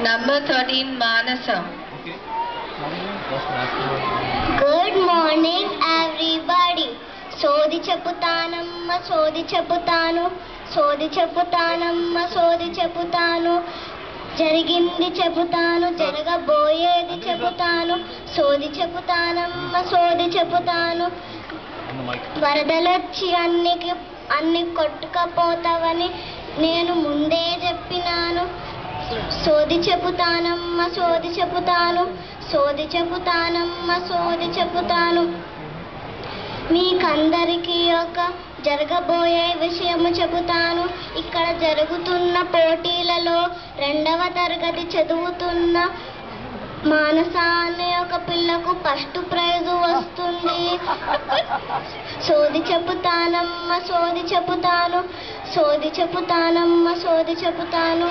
Number 13, Manasa. Okay. Good morning, everybody. సోది చెప్పుతానమ్మ సోది చెప్పుతాను, సోది చెప్పుతానమ్మ సోది చెప్పుతాను, జరిగింది చెబుతాను జరగబోయేది చెబుతాను, సోది చెబుతానమ్మ సోది చెబుతాను. వరదలొచ్చి అన్ని కొట్టుకపోతావని నేను ముందే చెప్పినాను. సోది చెబుతానమ్మ సోది చెబుతాను, సోది చెబుతానమ్మ సోది చెబుతాను. మీకందరికీ ఒక జరగబోయే విషయము చెబుతాను. ఇక్కడ జరుగుతున్న పోటీలలో 2వ తరగతి చదువుతున్న మానస అనే ఒక పిల్లకు ఫస్ట్ ప్రైజు వస్తుంది. సోది చెబుతానమ్మ సోది చెబుతాను, సోది చెబుతానమ్మ సోది చెబుతాను.